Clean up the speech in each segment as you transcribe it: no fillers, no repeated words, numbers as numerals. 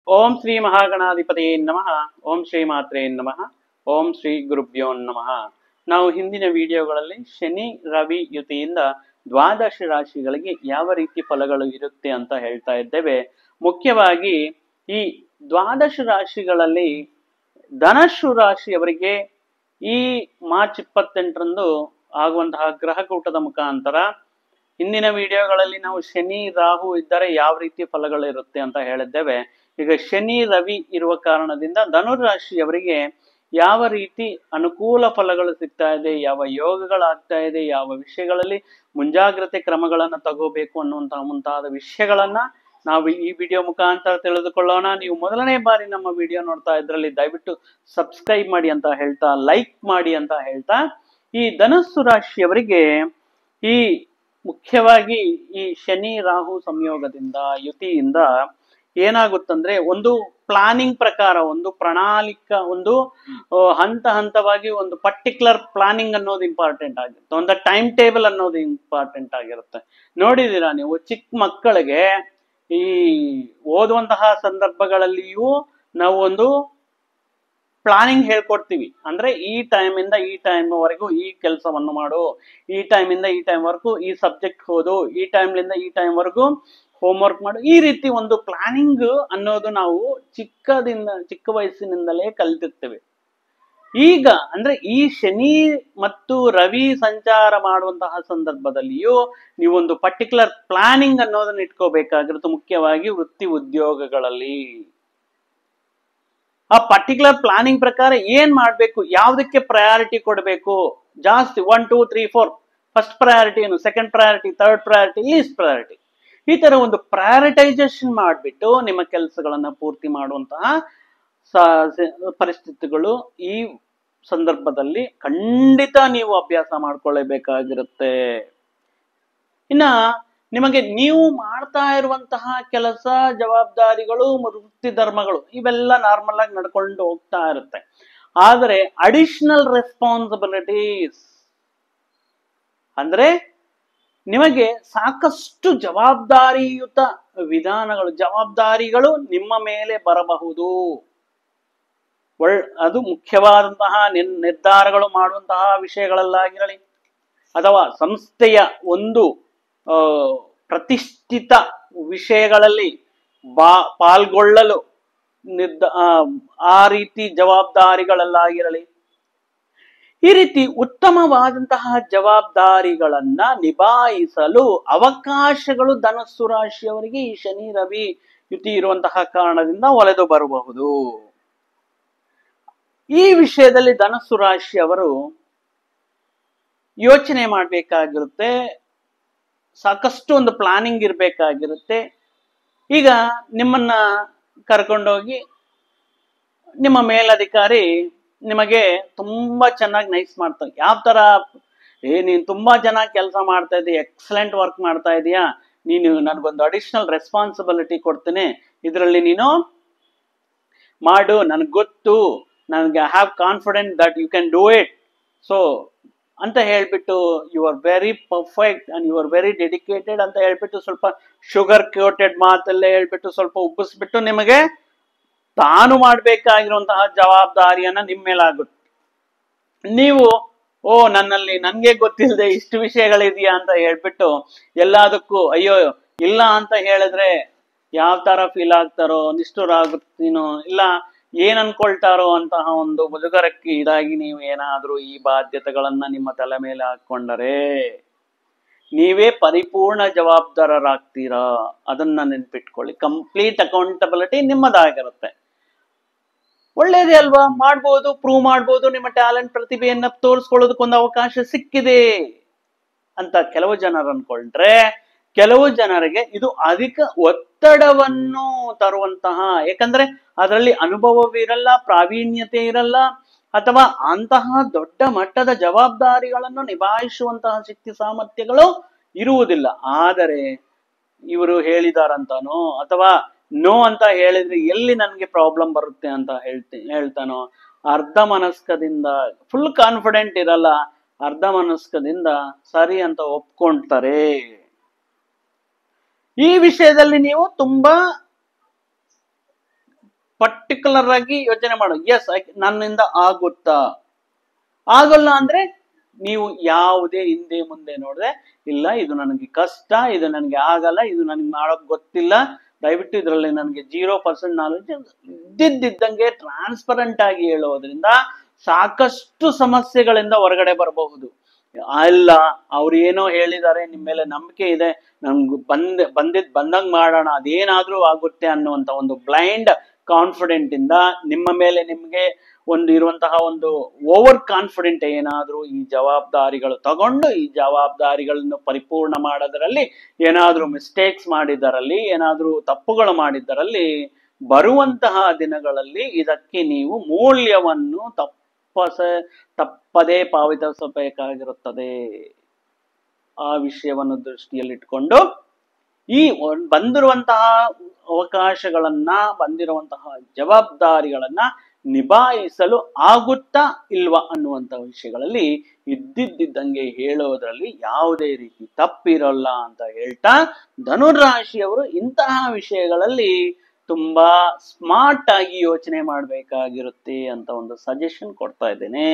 ಓಂ ಶ್ರೀ ಮಹಾಗಣಾಧಿಪತಿಯೇ ನಮಃ. ಓಂ ಶ್ರೀ ಮಾತ್ರೇ ನಮಃ. ಓಂ ಶ್ರೀ ಗುರುಭ್ಯೋ ನಮಃ. ನಾವು ಹಿಂದಿನ ವಿಡಿಯೋಗಳಲ್ಲಿ ಶನಿ ರವಿ ಯುತಿಯಿಂದ ದ್ವಾದಶ ರಾಶಿಗಳಿಗೆ ಯಾವ ರೀತಿ ಫಲಗಳು ಇರುತ್ತೆ ಅಂತ ಹೇಳ್ತಾ ಇದ್ದೇವೆ. ಮುಖ್ಯವಾಗಿ ಈ ದ್ವಾದಶ ರಾಶಿಗಳಲ್ಲಿ ಧನಸ್ಸು ರಾಶಿಯವರಿಗೆ ಈ ಮಾರ್ಚ್ 28ರಂದು ಆಗುವಂತಹ ಗ್ರಹಕೂಟದ ಮುಖಾಂತರ ಹಿಂದಿನ ವಿಡಿಯೋಗಳಲ್ಲಿ ನಾವು ಶನಿ ರಾಹು ಇದ್ದರೆ ಯಾವ ರೀತಿ ಫಲಗಳು ಇರುತ್ತೆ ಅಂತ ಹೇಳಿದ್ದೇವೆ. ಈಗ ಶನಿ ರವಿ ಇರುವ ಕಾರಣದಿಂದ ಧನುರಾಶಿಯವರಿಗೆ ಯಾವ ರೀತಿ ಅನುಕೂಲ ಫಲಗಳು ಸಿಗ್ತಾ ಇದೆ, ಯಾವ ಯೋಗಗಳಾಗ್ತಾ ಇದೆ, ಯಾವ ವಿಷಯಗಳಲ್ಲಿ ಮುಂಜಾಗ್ರತೆ ಕ್ರಮಗಳನ್ನು ತಗೋಬೇಕು ಅನ್ನುವಂತಹ ಮುಂತಾದ ವಿಷಯಗಳನ್ನ ನಾವು ಈ ವಿಡಿಯೋ ಮುಖಾಂತರ ತಿಳಿದುಕೊಳ್ಳೋಣ. ನೀವು ಮೊದಲನೇ ಬಾರಿ ನಮ್ಮ ವಿಡಿಯೋ ನೋಡ್ತಾ ಇದ್ರಲ್ಲಿ ದಯವಿಟ್ಟು ಸಬ್ಸ್ಕ್ರೈಬ್ ಮಾಡಿ ಅಂತ ಹೇಳ್ತಾ, ಲೈಕ್ ಮಾಡಿ ಅಂತ ಹೇಳ್ತಾ, ಈ ಧನಸ್ಸು ರಾಶಿಯವರಿಗೆ ಈ ಮುಖ್ಯವಾಗಿ ಈ ಶನಿ ರಾಹು ಸಂಯೋಗದಿಂದ ಯುತಿಯಿಂದ ಏನಾಗುತ್ತಂದ್ರೆ, ಒಂದು ಪ್ಲಾನಿಂಗ್ ಪ್ರಕಾರ, ಒಂದು ಪ್ರಣಾಳಿಕ, ಒಂದು ಹಂತ ಹಂತವಾಗಿ ಒಂದು ಪರ್ಟಿಕ್ಯುಲರ್ ಪ್ಲಾನಿಂಗ್ ಅನ್ನೋದು ಇಂಪಾರ್ಟೆಂಟ್ ಆಗಿರುತ್ತೆ. ಒಂದು ಟೈಮ್ ಟೇಬಲ್ ಅನ್ನೋದು ಇಂಪಾರ್ಟೆಂಟ್ ಆಗಿರುತ್ತೆ. ನೋಡಿದೀರಾ ನೀವು, ಚಿಕ್ಕ ಮಕ್ಕಳಿಗೆ ಈ ಓದುವಂತಹ ಸಂದರ್ಭಗಳಲ್ಲಿಯೂ ನಾವು ಒಂದು ಪ್ಲಾನಿಂಗ್ ಹೇಳ್ಕೊಡ್ತೀವಿ. ಅಂದ್ರೆ ಈ ಟೈಮ್ ಇಂದ ಈ ಟೈಮ್ ವರೆಗೂ ಈ ಕೆಲಸವನ್ನು ಮಾಡು, ಈ ಟೈಮ್ ಇಂದ ಈ ಟೈಮ್ ವರೆಗೂ ಈ ಸಬ್ಜೆಕ್ಟ್ ಓದು, ಈ ಟೈಮ್ಲಿಂದ ಈ ಟೈಮ್ ವರೆಗೂ ಹೋಮ್ವರ್ಕ್ ಮಾಡು. ಈ ರೀತಿ ಒಂದು ಪ್ಲಾನಿಂಗ್ ಅನ್ನೋದು ನಾವು ಚಿಕ್ಕ ವಯಸ್ಸಿನಿಂದಲೇ ಕಲಿತಿರ್ತೇವೆ. ಈಗ ಅಂದ್ರೆ ಈ ಶನಿ ಮತ್ತು ರವಿ ಸಂಚಾರ ಮಾಡುವಂತಹ ಸಂದರ್ಭದಲ್ಲಿಯೂ ನೀವೊಂದು ಪರ್ಟಿಕ್ಯುಲರ್ ಪ್ಲಾನಿಂಗ್ ಅನ್ನೋದನ್ನ ಇಟ್ಕೋಬೇಕಾಗಿರುತ್ತೆ. ಮುಖ್ಯವಾಗಿ ವೃತ್ತಿ ಉದ್ಯೋಗಗಳಲ್ಲಿ ಆ ಪರ್ಟಿಕ್ಯುಲರ್ ಪ್ಲಾನಿಂಗ್ ಪ್ರಕಾರ ಏನ್ ಮಾಡ್ಬೇಕು, ಯಾವ್ದಕ್ಕೆ ಪ್ರಯಾರಿಟಿ ಕೊಡಬೇಕು, ಜಾಸ್ತಿ 1 2 3 4 ಫಸ್ಟ್ ಪ್ರಯಾರಿಟಿ ಏನು, second priority, third priority, least priority, ಈ ತರ ಒಂದು ಪ್ರಯಾರಿಟೈಸೇಷನ್ ಮಾಡಿಬಿಟ್ಟು ನಿಮ್ಮ ಕೆಲಸಗಳನ್ನ ಪೂರ್ತಿ ಮಾಡುವಂತಹ ಪರಿಸ್ಥಿತಿಗಳು ಈ ಸಂದರ್ಭದಲ್ಲಿ ಖಂಡಿತ ನೀವು ಅಭ್ಯಾಸ ಮಾಡ್ಕೊಳ್ಳೇಬೇಕಾಗಿರುತ್ತೆ. ಇನ್ನ ನಿಮಗೆ ನೀವು ಮಾಡ್ತಾ ಇರುವಂತಹ ಕೆಲಸ, ಜವಾಬ್ದಾರಿಗಳು, ವೃತ್ತಿ ಧರ್ಮಗಳು ಇವೆಲ್ಲ ನಾರ್ಮಲ್ ಆಗಿ ನಡ್ಕೊಂಡು ಹೋಗ್ತಾ ಇರುತ್ತೆ. ಆದರೆ ಅಡಿಷನಲ್ ರೆಸ್ಪಾನ್ಸಿಬಿಲಿಟೀಸ್ ಅಂದ್ರೆ ನಿಮಗೆ ಸಾಕಷ್ಟು ಜವಾಬ್ದಾರಿಯುತ ವಿಧಾನಗಳು, ಜವಾಬ್ದಾರಿಗಳು ನಿಮ್ಮ ಮೇಲೆ ಬರಬಹುದು. ಅದು ಮುಖ್ಯವಾದಂತಹ ನಿರ್ಧಾರಗಳು ಮಾಡುವಂತಹ ವಿಷಯಗಳಲ್ಲಾಗಿರಲಿ, ಅಥವಾ ಸಂಸ್ಥೆಯ ಒಂದು ಪ್ರತಿಷ್ಠಿತ ವಿಷಯಗಳಲ್ಲಿ ಪಾಲ್ಗೊಳ್ಳಲು ಆ ರೀತಿ ಜವಾಬ್ದಾರಿಗಳಲ್ಲಾಗಿರಲಿ, ಈ ರೀತಿ ಉತ್ತಮವಾದಂತಹ ಜವಾಬ್ದಾರಿಗಳನ್ನ ನಿಭಾಯಿಸಲು ಅವಕಾಶಗಳು ಧನಸ್ಸು ರಾಶಿಯವರಿಗೆ ಈ ಶನಿ ರವಿ ಯುತಿ ಇರುವಂತಹ ಕಾರಣದಿಂದ ಒಲೆದು ಬರಬಹುದು. ಈ ವಿಷಯದಲ್ಲಿ ಧನಸ್ಸು ರಾಶಿಯವರು ಯೋಚನೆ ಮಾಡಬೇಕಾಗಿರುತ್ತೆ, ಸಾಕಷ್ಟು ಒಂದು ಪ್ಲಾನಿಂಗ್ ಇರಬೇಕಾಗಿರುತ್ತೆ. ಈಗ ನಿಮ್ಮನ್ನ ಕರ್ಕೊಂಡೋಗಿ ನಿಮ್ಮ ಮೇಲಧಿಕಾರಿ ನಿಮಗೆ ತುಂಬಾ ಚೆನ್ನಾಗಿ ನೈಸ್ ಮಾಡ್ತಾರೆ. ಯಾವ ತರ, ನೀನ್ ತುಂಬಾ ಚೆನ್ನಾಗಿ ಕೆಲಸ ಮಾಡ್ತಾ ಇದೀಯ, ಎಕ್ಸಲೆಂಟ್ ವರ್ಕ್ ಮಾಡ್ತಾ ಇದೀಯಾ, ನೀನು ನನ್ಗೊಂದು ಅಡಿಷನಲ್ ರೆಸ್ಪಾನ್ಸಿಬಿಲಿಟಿ ಕೊಡ್ತೀನಿ, ಇದರಲ್ಲಿ ನೀನು ಮಾಡು, ನನ್ಗೆ ಗೊತ್ತು, ನನಗೆ I have confident that you can do it, so ಅಂತ ಹೇಳ್ಬಿಟ್ಟು you are very perfect and you are very dedicated ಅಂತ ಹೇಳ್ಬಿಟ್ಟು ಸ್ವಲ್ಪ ಶುಗರ್ ಕೋಟೆಡ್ ಮಾತಲ್ಲೇ ಹೇಳ್ಬಿಟ್ಟು ಸ್ವಲ್ಪ ಉಬ್ಬಿಸ್ಬಿಟ್ಟು ನಿಮಗೆ ತಾನು ಮಾಡ್ಬೇಕಾಗಿರುವಂತಹ ಜವಾಬ್ದಾರಿಯನ್ನ ನಿಮ್ಮ ಮೇಲಾಗುತ್ತೆ. ನೀವು ನನ್ಗೆ ಗೊತ್ತಿಲ್ಲದೆ ಇಷ್ಟು ವಿಷಯಗಳಿದೆಯಾ ಅಂತ ಹೇಳ್ಬಿಟ್ಟು ಎಲ್ಲದಕ್ಕೂ ಅಯ್ಯೋ ಇಲ್ಲ ಅಂತ ಹೇಳಿದ್ರೆ ಯಾವ ತರ ಫೀಲ್ ಆಗ್ತಾರೋ, ನಿಷ್ಠುರಾಗುತ್ತೀನೋ, ಇಲ್ಲ ಏನ್ ಅನ್ಕೊಳ್ತಾರೋ ಅಂತಹ ಒಂದು ಮುಜುಗರಕ್ಕೆ ಇದಾಗಿ ನೀವು ಏನಾದ್ರೂ ಈ ಬಾಧ್ಯತೆಗಳನ್ನ ನಿಮ್ಮ ತಲೆ ಮೇಲೆ ಹಾಕೊಂಡರೆ ನೀವೇ ಪರಿಪೂರ್ಣ ಜವಾಬ್ದಾರರಾಗ್ತೀರಾ. ಅದನ್ನ ನೆನ್ಪಿಟ್ಕೊಳ್ಳಿ. ಕಂಪ್ಲೀಟ್ ಅಕೌಂಟಬಿಲಿಟಿ ನಿಮ್ಮದಾಗಿರುತ್ತೆ. ಒಳ್ಳೇದೇ ಅಲ್ವಾ, ಮಾಡ್ಬೋದು, ಪ್ರೂವ್ ಮಾಡ್ಬೋದು, ನಿಮ್ಮ ಟ್ಯಾಲೆಂಟ್ ಪ್ರತಿಭೆಯನ್ನ ತೋರಿಸ್ಕೊಳ್ಳೋದಕ್ಕೊಂದು ಅವಕಾಶ ಸಿಕ್ಕಿದೆ ಅಂತ ಕೆಲವು ಜನರು ಅನ್ಕೊಂಡ್ರೆ, ಕೆಲವು ಜನರಿಗೆ ಇದು ಅಧಿಕ ಒತ್ತಡವನ್ನು ತರುವಂತಹ, ಯಾಕಂದ್ರೆ ಅದರಲ್ಲಿ ಅನುಭವವಿರಲ್ಲ, ಪ್ರಾವೀಣ್ಯತೆ ಇರಲ್ಲ, ಅಥವಾ ಅಂತಹ ದೊಡ್ಡ ಮಟ್ಟದ ಜವಾಬ್ದಾರಿಗಳನ್ನು ನಿಭಾಯಿಸುವಂತಹ ಶಕ್ತಿ ಸಾಮರ್ಥ್ಯಗಳು ಇರುವುದಿಲ್ಲ. ಆದರೆ ಇವರು ಹೇಳಿದಾರಂತಾನೋ ಅಥವಾ ನೋ ಅಂತ ಹೇಳಿದ್ರೆ ಎಲ್ಲಿ ನನಗೆ ಪ್ರಾಬ್ಲಮ್ ಬರುತ್ತೆ ಅಂತ ಹೇಳ್ತಾನೋ, ಅರ್ಧ ಮನಸ್ಕದಿಂದ, ಫುಲ್ ಕಾನ್ಫಿಡೆಂಟ್ ಇರಲ್ಲ, ಅರ್ಧ ಮನಸ್ಕದಿಂದ ಸರಿ ಅಂತ ಒಪ್ಕೊಂತಾರೆ. ಈ ವಿಷಯದಲ್ಲಿ ನೀವು ತುಂಬಾ ಪರ್ಟಿಕ್ಯುಲರ್ ಆಗಿ ಯೋಚನೆ ಮಾಡು. ಎಸ್, ನನ್ನಿಂದ ಆಗುತ್ತಾ? ಆಗಲ್ಲ ಅಂದ್ರೆ ನೀವು ಯಾವುದೇ ಹಿಂದೆ ಮುಂದೆ ನೋಡ್ರೆ, ಇಲ್ಲ ಇದು ನನಗೆ ಕಷ್ಟ, ಇದು ನನಗೆ ಆಗಲ್ಲ, ಇದು ನನಗೆ ಮಾಡೋಕ್ ಗೊತ್ತಿಲ್ಲ, ದಯವಿಟ್ಟು ಇದರಲ್ಲಿ ನನಗೆ 0% ನಾಲೆಡ್ಜ್, ಇದ್ದಿದ್ದಂಗೆ ಟ್ರಾನ್ಸ್ಪರೆಂಟ್ ಆಗಿ ಹೇಳೋದ್ರಿಂದ ಸಾಕಷ್ಟು ಸಮಸ್ಯೆಗಳಿಂದ ಹೊರಗಡೆ ಬರಬಹುದು. ಅಲ್ಲ, ಅವ್ರು ಏನೋ ಹೇಳಿದ್ದಾರೆ, ನಿಮ್ಮ ಮೇಲೆ ನಂಬಿಕೆ ಇದೆ, ನಮ್ಗೆ ಬಂದಂಗ್ ಮಾಡೋಣ, ಅದೇನಾದ್ರೂ ಆಗುತ್ತೆ ಅನ್ನುವಂತ ಒಂದು ಬ್ಲೈಂಡ್ ಕಾನ್ಫಿಡೆಂಟ್ ಇಂದ ನಿಮ್ಮ ಮೇಲೆ ನಿಮ್ಗೆ ಇರುವಂತಹ ಒಂದು ಓವರ್ ಕಾನ್ಫಿಡೆಂಟ್ ಏನಾದ್ರೂ ಈ ಜವಾಬ್ದಾರಿಗಳು ತಗೊಂಡು ಈ ಜವಾಬ್ದಾರಿಗಳನ್ನು ಪರಿಪೂರ್ಣ ಮಾಡೋದರಲ್ಲಿ ಏನಾದ್ರೂ ಮಿಸ್ಟೇಕ್ಸ್ ಮಾಡಿದ್ದರಲ್ಲಿ, ಏನಾದ್ರೂ ತಪ್ಪುಗಳು ಮಾಡಿದ್ದರಲ್ಲಿ, ಬರುವಂತಹ ದಿನಗಳಲ್ಲಿ ಇದಕ್ಕೆ ನೀವು ಮೂಲ್ಯವನ್ನು ತಪ್ಪದೇ ಪಾವತಿಸಬೇಕಾಗಿರುತ್ತದೆ. ಆ ವಿಷಯವನ್ನು ದೃಷ್ಟಿಯಲ್ಲಿಟ್ಕೊಂಡು ಈ ಬಂದಿರುವಂತಹ ಅವಕಾಶಗಳನ್ನ, ಬಂದಿರುವಂತಹ ಜವಾಬ್ದಾರಿಗಳನ್ನ ನಿಭಾಯಿಸಲು ಆಗುತ್ತಾ ಇಲ್ವಾ ಅನ್ನುವಂತ ವಿಷಯಗಳಲ್ಲಿ ಇದ್ದಿದ್ದಂಗೆ ಹೇಳೋದ್ರಲ್ಲಿ ಯಾವುದೇ ರೀತಿ ತಪ್ಪಿರಲ್ಲ ಅಂತ ಹೇಳ್ತಾ, ಧನುರಾಶಿಯವರು ಇಂತಹ ವಿಷಯಗಳಲ್ಲಿ ತುಂಬಾ ಸ್ಮಾರ್ಟ್ ಆಗಿ ಯೋಚನೆ ಮಾಡಬೇಕಾಗಿರುತ್ತೆ ಅಂತ ಒಂದು ಸಜೆಷನ್ ಕೊಡ್ತಾ ಇದ್ದೇನೆ.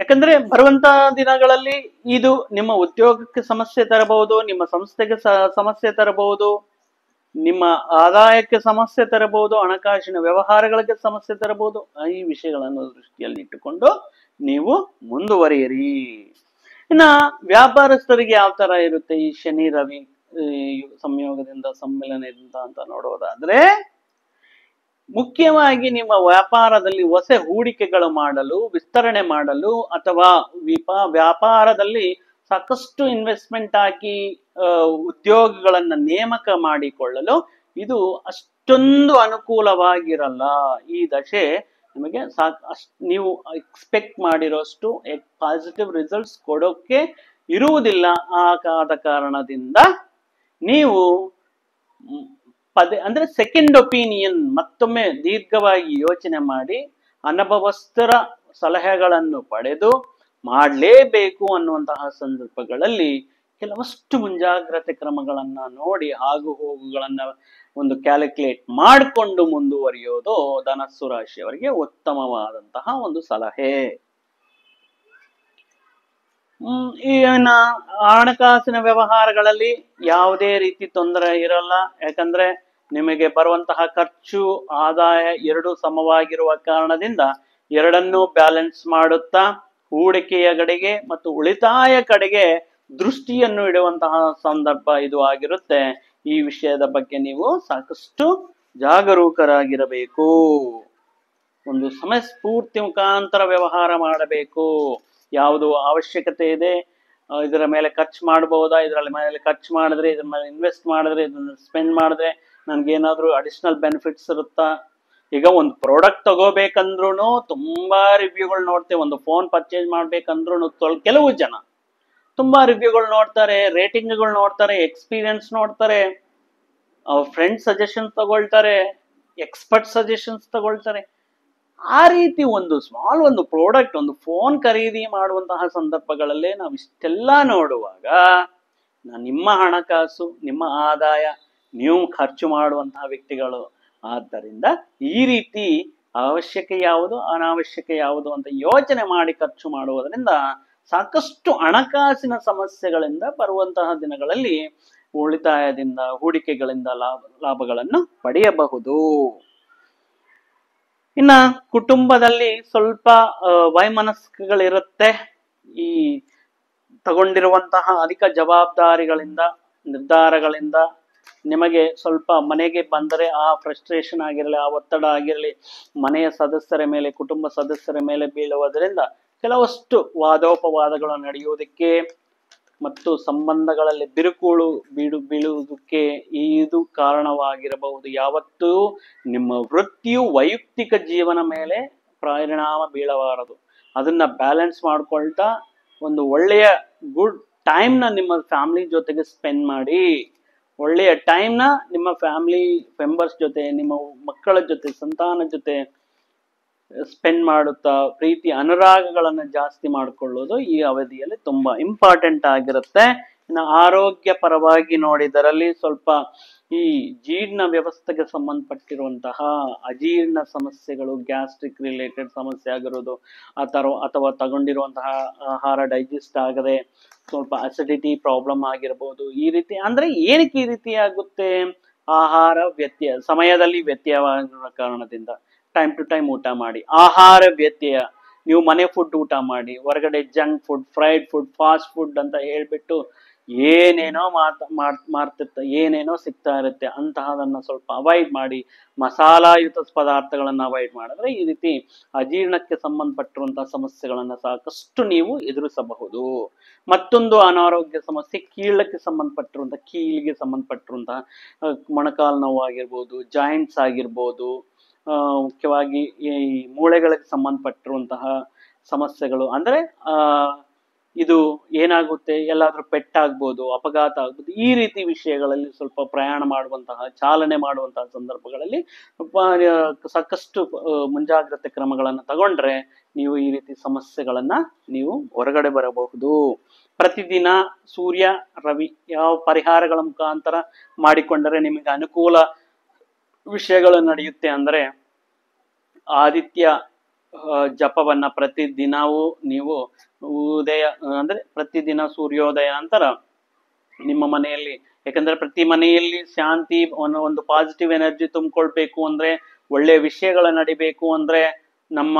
ಯಾಕಂದ್ರೆ ಬರುವಂತಹ ದಿನಗಳಲ್ಲಿ ಇದು ನಿಮ್ಮ ಉದ್ಯೋಗಕ್ಕೆ ಸಮಸ್ಯೆ ತರಬಹುದು, ನಿಮ್ಮ ಸಂಸ್ಥೆಗೆ ಸಮಸ್ಯೆ ತರಬಹುದು, ನಿಮ್ಮ ಆದಾಯಕ್ಕೆ ಸಮಸ್ಯೆ ತರಬಹುದು, ಹಣಕಾಸಿನ ವ್ಯವಹಾರಗಳಿಗೆ ಸಮಸ್ಯೆ ತರಬಹುದು. ಈ ವಿಷಯಗಳನ್ನು ದೃಷ್ಟಿಯಲ್ಲಿ ಇಟ್ಟುಕೊಂಡು ನೀವು ಮುಂದುವರಿಯಿರಿ. ಇನ್ನ ವ್ಯಾಪಾರಸ್ಥರಿಗೆ ಯಾವ ತರ ಇರುತ್ತೆ ಈ ಶನಿ ರವಿ ಸಂಯೋಗದಿಂದ, ಸಮ್ಮಿಲನದಿಂದ ಅಂತ ನೋಡೋದಾದ್ರೆ, ಮುಖ್ಯವಾಗಿ ನಿಮ್ಮ ವ್ಯಾಪಾರದಲ್ಲಿ ಹೊಸ ಹೂಡಿಕೆಗಳು ಮಾಡಲು, ವಿಸ್ತರಣೆ ಮಾಡಲು, ಅಥವಾ ವ್ಯಾಪಾರದಲ್ಲಿ ಸಾಕಷ್ಟು ಇನ್ವೆಸ್ಟ್ಮೆಂಟ್ ಹಾಕಿ ಉದ್ಯೋಗಗಳನ್ನ ನೇಮಕ ಮಾಡಿಕೊಳ್ಳಲು ಇದು ಅಷ್ಟೊಂದು ಅನುಕೂಲವಾಗಿರಲ್ಲ. ಈ ದಶೆ ನಿಮಗೆ ನೀವು ಎಕ್ಸ್ಪೆಕ್ಟ್ ಮಾಡಿರೋಷ್ಟು ಪಾಸಿಟಿವ್ ರಿಸಲ್ಟ್ಸ್ ಕೊಡೋಕೆ ಇರುವುದಿಲ್ಲ. ಆದ ಕಾರಣದಿಂದ ನೀವು ಅಂದ್ರೆ ಸೆಕೆಂಡ್ ಒಪಿನಿಯನ್, ಮತ್ತೊಮ್ಮೆ ದೀರ್ಘವಾಗಿ ಯೋಚನೆ ಮಾಡಿ ಅನುಭವಸ್ಥರ ಸಲಹೆಗಳನ್ನು ಪಡೆದು ಮಾಡಲೇಬೇಕು ಅನ್ನುವಂತಹ ಸಂದರ್ಭಗಳಲ್ಲಿ ಕೆಲವಷ್ಟು ಮುಂಜಾಗ್ರತೆ ಕ್ರಮಗಳನ್ನ ನೋಡಿ, ಆಗು ಹೋಗುಗಳನ್ನ ಒಂದು ಕ್ಯಾಲ್ಕುಲೇಟ್ ಮಾಡಿಕೊಂಡು ಮುಂದುವರಿಯೋದು ಧನಸ್ಸು ರಾಶಿಯವರಿಗೆ ಉತ್ತಮವಾದಂತಹ ಒಂದು ಸಲಹೆ. ಇನ್ನ ಹಣಕಾಸಿನ ವ್ಯವಹಾರಗಳಲ್ಲಿ ಯಾವುದೇ ರೀತಿ ತೊಂದರೆ ಇರಲ್ಲ. ಯಾಕಂದ್ರೆ ನಿಮಗೆ ಬರುವಂತಹ ಖರ್ಚು ಆದಾಯ ಎರಡೂ ಸಮವಾಗಿರುವ ಕಾರಣದಿಂದ ಎರಡನ್ನೂ ಬ್ಯಾಲೆನ್ಸ್ ಮಾಡುತ್ತಾ ಹೂಡಿಕೆಯ ಕಡೆಗೆ ಮತ್ತು ಉಳಿತಾಯ ಕಡೆಗೆ ದೃಷ್ಟಿಯನ್ನು ಇಡುವಂತಹ ಸಂದರ್ಭ ಇದು ಆಗಿರುತ್ತೆ. ಈ ವಿಷಯದ ಬಗ್ಗೆ ನೀವು ಸಾಕಷ್ಟು ಜಾಗರೂಕರಾಗಿರಬೇಕು. ಒಂದು ಸಮಯಸ್ಫೂರ್ತಿ ಮುಖಾಂತರ ವ್ಯವಹಾರ ಮಾಡಬೇಕು. ಯಾವುದು ಅವಶ್ಯಕತೆ ಇದೆ, ಇದರ ಮೇಲೆ ಖರ್ಚು ಮಾಡಬಹುದಾ, ಇದರ ಮೇಲೆ ಖರ್ಚು ಮಾಡಿದ್ರೆ, ಇದ್ರ ಮೇಲೆ ಇನ್ವೆಸ್ಟ್ ಮಾಡಿದ್ರೆ, ಇದನ್ನ ಸ್ಪೆಂಡ್ ಮಾಡಿದ್ರೆ ನನ್ಗೇನಾದ್ರೂ ಅಡಿಷನಲ್ ಬೆನಿಫಿಟ್ಸ್ ಇರುತ್ತಾ? ಈಗ ಒಂದು ಪ್ರಾಡಕ್ಟ್ ತಗೋಬೇಕಂದ್ರೂ ತುಂಬಾ ರಿವ್ಯೂಗಳು ನೋಡ್ತೇವೆ. ಒಂದು ಫೋನ್ ಪರ್ಚೇಸ್ ಮಾಡ್ಬೇಕಂದ್ರೂ ಕೆಲವು ಜನ ತುಂಬಾ ರಿವ್ಯೂಗಳು ನೋಡ್ತಾರೆ, ರೇಟಿಂಗ್ಗಳು ನೋಡ್ತಾರೆ, ಎಕ್ಸ್ಪೀರಿಯನ್ಸ್ ನೋಡ್ತಾರೆ, ಅವ್ರ ಫ್ರೆಂಡ್ ಸಜೆಷನ್ಸ್ ತಗೊಳ್ತಾರೆ, ಎಕ್ಸ್ಪರ್ಟ್ ಸಜೆಷನ್ಸ್ ತಗೊಳ್ತಾರೆ. ಆ ರೀತಿ ಒಂದು ಪ್ರಾಡಕ್ಟ್, ಒಂದು ಫೋನ್ ಖರೀದಿ ಮಾಡುವಂತಹ ಸಂದರ್ಭಗಳಲ್ಲೇ ನಾವು ಇಷ್ಟೆಲ್ಲ ನೋಡುವಾಗ ನಿಮ್ಮ ಹಣಕಾಸು, ನಿಮ್ಮ ಆದಾಯ, ನೀವು ಖರ್ಚು ಮಾಡುವಂತಹ ವ್ಯಕ್ತಿಗಳು. ಆದ್ದರಿಂದ ಈ ರೀತಿ ಅವಶ್ಯಕ ಯಾವುದು, ಅನಾವಶ್ಯಕ ಯಾವುದು ಅಂತ ಯೋಚನೆ ಮಾಡಿ ಖರ್ಚು ಮಾಡುವುದರಿಂದ ಸಾಕಷ್ಟು ಹಣಕಾಸಿನ ಸಮಸ್ಯೆಗಳಿಂದ ಬರುವಂತಹ ದಿನಗಳಲ್ಲಿ ಉಳಿತಾಯದಿಂದ, ಹೂಡಿಕೆಗಳಿಂದ ಲಾಭಗಳನ್ನು ಪಡೆಯಬಹುದು. ಇನ್ನ ಕುಟುಂಬದಲ್ಲಿ ಸ್ವಲ್ಪ ವೈಮನಸ್ಕಗಳಿರುತ್ತೆ. ಈ ತಗೊಂಡಿರುವಂತಹ ಅಧಿಕ ಜವಾಬ್ದಾರಿಗಳಿಂದ, ನಿರ್ಧಾರಗಳಿಂದ ನಿಮಗೆ ಸ್ವಲ್ಪ ಮನೆಗೆ ಬಂದರೆ ಆ ಫ್ರಸ್ಟ್ರೇಷನ್ ಆಗಿರಲಿ, ಆ ಒತ್ತಡ ಆಗಿರಲಿ, ಮನೆಯ ಸದಸ್ಯರ ಮೇಲೆ, ಕುಟುಂಬ ಸದಸ್ಯರ ಮೇಲೆ ಬೀಳುವುದರಿಂದ ಕೆಲವಷ್ಟು ವಾದೋಪವಾದಗಳು ನಡೆಯುವುದಕ್ಕೆ ಮತ್ತು ಸಂಬಂಧಗಳಲ್ಲಿ ಬೀಳುವುದಕ್ಕೆ ಇದು ಕಾರಣವಾಗಿರಬಹುದು. ಯಾವತ್ತೂ ನಿಮ್ಮ ವೃತ್ತಿಯು ವೈಯಕ್ತಿಕ ಜೀವನ ಮೇಲೆ ಪರಿಣಾಮ ಬೀಳಬಾರದು. ಅದನ್ನ ಬ್ಯಾಲೆನ್ಸ್ ಮಾಡ್ಕೊಳ್ತಾ ಒಂದು ಒಳ್ಳೆಯ ಗುಡ್ ಟೈಮ್ನ ನಿಮ್ಮ ಫ್ಯಾಮಿಲಿ ಜೊತೆಗೆ ಸ್ಪೆಂಡ್ ಮಾಡಿ. ಒಳ್ಳೆಯ ಟೈಮ್ನ ನಿಮ್ಮ ಫ್ಯಾಮಿಲಿ ಮೆಂಬರ್ಸ್ ಜೊತೆ, ನಿಮ್ಮ ಮಕ್ಕಳ ಜೊತೆ, ಸಂತಾನ ಜೊತೆ ಸ್ಪೆಂಡ್ ಮಾಡುತ್ತಾ ಪ್ರೀತಿ ಅನುರಾಗಗಳನ್ನು ಜಾಸ್ತಿ ಮಾಡಿಕೊಳ್ಳೋದು ಈ ಅವಧಿಯಲ್ಲಿ ತುಂಬಾ ಇಂಪಾರ್ಟೆಂಟ್ ಆಗಿರುತ್ತೆ. ಇನ್ನು ಆರೋಗ್ಯ ಪರವಾಗಿ ನೋಡಿದರಲ್ಲಿ ಸ್ವಲ್ಪ ಈ ಜೀರ್ಣ ವ್ಯವಸ್ಥೆಗೆ ಸಂಬಂಧಪಟ್ಟಿರುವಂತಹ ಅಜೀರ್ಣ ಸಮಸ್ಯೆಗಳು, ಗ್ಯಾಸ್ಟ್ರಿಕ್ ರಿಲೇಟೆಡ್ ಸಮಸ್ಯೆ ಆಗಿರೋದು, ಅಥವಾ ತಗೊಂಡಿರುವಂತಹ ಆಹಾರ ಡೈಜೆಸ್ಟ್ ಆಗದೆ ಸ್ವಲ್ಪ ಅಸಿಡಿಟಿ ಪ್ರಾಬ್ಲಮ್ ಆಗಿರ್ಬೋದು. ಈ ರೀತಿ ಅಂದ್ರೆ ಏನಕ್ಕೆ ಈ ರೀತಿ ಆಗುತ್ತೆ? ಆಹಾರ ವ್ಯತ್ಯಯ, ಸಮಯದಲ್ಲಿ ವ್ಯತ್ಯಯವಾಗಿರುವ ಕಾರಣದಿಂದ. ಟೈಮ್ ಟು ಟೈಮ್ ಊಟ ಮಾಡಿ. ಆಹಾರ ವ್ಯತ್ಯಯ, ನೀವು ಮನೆ ಫುಡ್ ಊಟ ಮಾಡಿ, ಹೊರಗಡೆ junk food, fried food, fast food ಅಂತ ಹೇಳ್ಬಿಟ್ಟು ಏನೇನೋ ಮಾರ್ತಿರ್ತ, ಏನೇನೋ ಸಿಗ್ತಾ ಇರುತ್ತೆ, ಅಂತಹದನ್ನ ಸ್ವಲ್ಪ ಅವಾಯ್ಡ್ ಮಾಡಿ. ಮಸಾಲಾಯುತ ಪದಾರ್ಥಗಳನ್ನ ಅವಾಯ್ಡ್ ಮಾಡಿದ್ರೆ ಈ ರೀತಿ ಅಜೀರ್ಣಕ್ಕೆ ಸಂಬಂಧಪಟ್ಟಿರುವಂತಹ ಸಮಸ್ಯೆಗಳನ್ನ ಸಾಕಷ್ಟು ನೀವು ಎದುರಿಸಬಹುದು. ಮತ್ತೊಂದು ಅನಾರೋಗ್ಯ ಸಮಸ್ಯೆ ಕೀಳಕ್ಕೆ ಸಂಬಂಧಪಟ್ಟಿರುವಂತಹ, ಕೀಲಿಗೆ ಸಂಬಂಧಪಟ್ಟಿರುವಂತಹ ಮೊಣಕಾಲು ನೋವು ಆಗಿರ್ಬೋದು, ಜಾಯಿಂಟ್ಸ್ ಆಗಿರ್ಬೋದು, ಮುಖ್ಯವಾಗಿ ಈ ಮೂಳೆಗಳಿಗೆ ಸಂಬಂಧಪಟ್ಟಿರುವಂತಹ ಸಮಸ್ಯೆಗಳು. ಅಂದ್ರೆ ಇದು ಏನಾಗುತ್ತೆ, ಎಲ್ಲಾದ್ರೂ ಪೆಟ್ಟಾಗ್ಬೋದು, ಅಪಘಾತ ಆಗ್ಬೋದು, ಈ ರೀತಿ ವಿಷಯಗಳಲ್ಲಿ ಸ್ವಲ್ಪ ಪ್ರಯಾಣ ಮಾಡುವಂತಹ, ಚಾಲನೆ ಮಾಡುವಂತಹ ಸಂದರ್ಭಗಳಲ್ಲಿ ಸಾಕಷ್ಟು ಮುಂಜಾಗ್ರತೆ ಕ್ರಮಗಳನ್ನು ತಗೊಂಡ್ರೆ ನೀವು ಈ ರೀತಿ ಸಮಸ್ಯೆಗಳನ್ನ ನೀವು ಹೊರಗಡೆ ಬರಬಹುದು. ಪ್ರತಿದಿನ ಸೂರ್ಯ ರವಿ ಯಾವ ಪರಿಹಾರಗಳ ಮುಖಾಂತರ ಮಾಡಿಕೊಂಡರೆ ನಿಮಗೆ ಅನುಕೂಲ ವಿಷಯಗಳು ನಡೆಯುತ್ತೆ ಅಂದ್ರೆ, ಆದಿತ್ಯ ಜಪವನ್ನ ಪ್ರತಿದಿನವೂ ನೀವು ಉದಯ ಅಂದ್ರೆ ಪ್ರತಿದಿನ ಸೂರ್ಯೋದಯ ನಂತರ ನಿಮ್ಮ ಮನೆಯಲ್ಲಿ, ಯಾಕಂದ್ರೆ ಪ್ರತಿ ಮನೆಯಲ್ಲಿ ಶಾಂತಿ, ಒಂದು ಪಾಸಿಟಿವ್ ಎನರ್ಜಿ ತುಂಬಿಕೊಳ್ಬೇಕು ಅಂದ್ರೆ, ಒಳ್ಳೆ ವಿಷಯಗಳ ನಡಿಬೇಕು ಅಂದ್ರೆ ನಮ್ಮ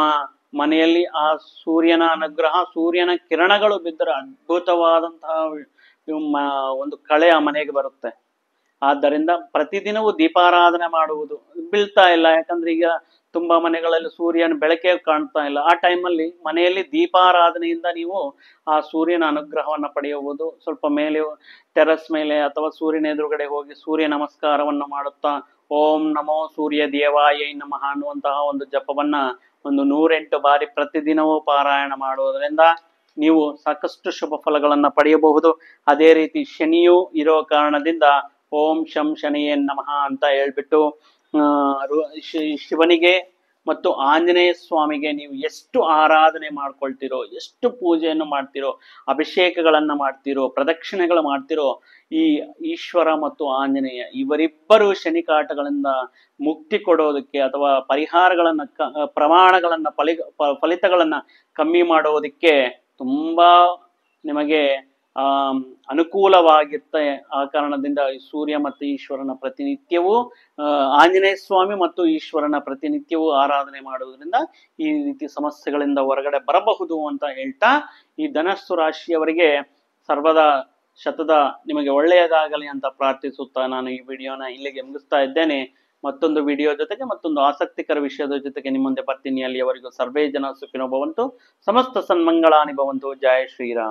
ಮನೆಯಲ್ಲಿ ಆ ಸೂರ್ಯನ ಅನುಗ್ರಹ, ಸೂರ್ಯನ ಕಿರಣಗಳು ಬಿದ್ದರೆ ಅದ್ಭುತವಾದಂತಹ ಒಂದು ಕಳೆ ಆ ಮನೆಗೆ ಬರುತ್ತೆ. ಆದ್ದರಿಂದ ಪ್ರತಿದಿನವೂ ದೀಪಾರಾಧನೆ ಮಾಡುವುದು. ಬೀಳ್ತಾ ಇಲ್ಲ, ಯಾಕಂದ್ರೆ ಈಗ ತುಂಬಾ ಮನೆಗಳಲ್ಲಿ ಸೂರ್ಯನ ಬೆಳಕೆ ಕಾಣ್ತಾ ಇಲ್ಲ. ಆ ಟೈಮಲ್ಲಿ ಮನೆಯಲ್ಲಿ ದೀಪಾರಾಧನೆಯಿಂದ ನೀವು ಆ ಸೂರ್ಯನ ಅನುಗ್ರಹವನ್ನ ಪಡೆಯಬಹುದು. ಸ್ವಲ್ಪ ಮೇಲೆ ಟೆರಸ್ ಮೇಲೆ ಅಥವಾ ಸೂರ್ಯನ ಎದುರುಗಡೆ ಹೋಗಿ ಸೂರ್ಯ ನಮಸ್ಕಾರವನ್ನು ಮಾಡುತ್ತಾ ಓಂ ನಮೋ ಸೂರ್ಯ ದೇವಾಯ ನಮಃ ಅನ್ನುವಂತಹ ಒಂದು ಜಪವನ್ನ ಒಂದು 108 ಬಾರಿ ಪ್ರತಿದಿನವೂ ಪಾರಾಯಣ ಮಾಡುವುದರಿಂದ ನೀವು ಸಾಕಷ್ಟು ಶುಭ ಫಲಗಳನ್ನ ಪಡೆಯಬಹುದು. ಅದೇ ರೀತಿ ಶನಿಯು ಇರೋ ಕಾರಣದಿಂದ ಓಂ ಶಂ ಶನಿಯೇ ನಮಃ ಅಂತ ಹೇಳ್ಬಿಟ್ಟು ಶಿವನಿಗೆ ಮತ್ತು ಆಂಜನೇಯ ಸ್ವಾಮಿಗೆ ನೀವು ಎಷ್ಟು ಆರಾಧನೆ ಮಾಡ್ಕೊಳ್ತಿರೋ, ಎಷ್ಟು ಪೂಜೆಯನ್ನು ಮಾಡ್ತಿರೋ, ಅಭಿಷೇಕಗಳನ್ನ ಮಾಡ್ತಿರೋ, ಪ್ರದಕ್ಷಿಣೆಗಳು ಮಾಡ್ತಿರೋ, ಈ ಈಶ್ವರ ಮತ್ತು ಆಂಜನೇಯ ಇವರಿಬ್ಬರು ಶನಿಕಾಟಗಳಿಂದ ಮುಕ್ತಿ ಕೊಡೋದಕ್ಕೆ ಅಥವಾ ಪರಿಹಾರಗಳನ್ನ ಪ್ರಮಾಣಗಳನ್ನ ಫಲಿತಗಳನ್ನ ಕಮ್ಮಿ ಮಾಡೋದಕ್ಕೆ ತುಂಬಾ ನಿಮಗೆ ಅನುಕೂಲವಾಗಿರುತ್ತೆ. ಆ ಕಾರಣದಿಂದ ಸೂರ್ಯ ಮತ್ತು ಈಶ್ವರನ ಪ್ರತಿನಿತ್ಯವೂ ಆಂಜನೇಯ ಸ್ವಾಮಿ ಮತ್ತು ಈಶ್ವರನ ಪ್ರತಿನಿತ್ಯವೂ ಆರಾಧನೆ ಮಾಡುವುದರಿಂದ ಈ ರೀತಿ ಸಮಸ್ಯೆಗಳಿಂದ ಹೊರಗಡೆ ಬರಬಹುದು ಅಂತ ಹೇಳ್ತಾ, ಈ ಧನಸ್ಸು ರಾಶಿಯವರಿಗೆ ಸರ್ವದಾ ಶತದ ನಿಮಗೆ ಒಳ್ಳೆಯದಾಗಲಿ ಅಂತ ಪ್ರಾರ್ಥಿಸುತ್ತಾ ನಾನು ಈ ವಿಡಿಯೋನ ಇಲ್ಲಿಗೆ ಮುಗಿಸ್ತಾ ಇದ್ದೇನೆ. ಮತ್ತೊಂದು ವಿಡಿಯೋ ಜೊತೆಗೆ, ಮತ್ತೊಂದು ಆಸಕ್ತಿಕರ ವಿಷಯದ ಜೊತೆಗೆ ನಿಮ್ಮ ಮುಂದೆ ಬರ್ತೀನಿ. ಅಲ್ಲಿಯವರೆಗೂ ಸರ್ವೇ ಜನ ಸುಖಿನೋ ಭವಂತು, ಸಮಸ್ತ ಸನ್ಮಂಗಳಾನಿ ಭವಂತು. ಜಯ ಶ್ರೀರಾಮ್.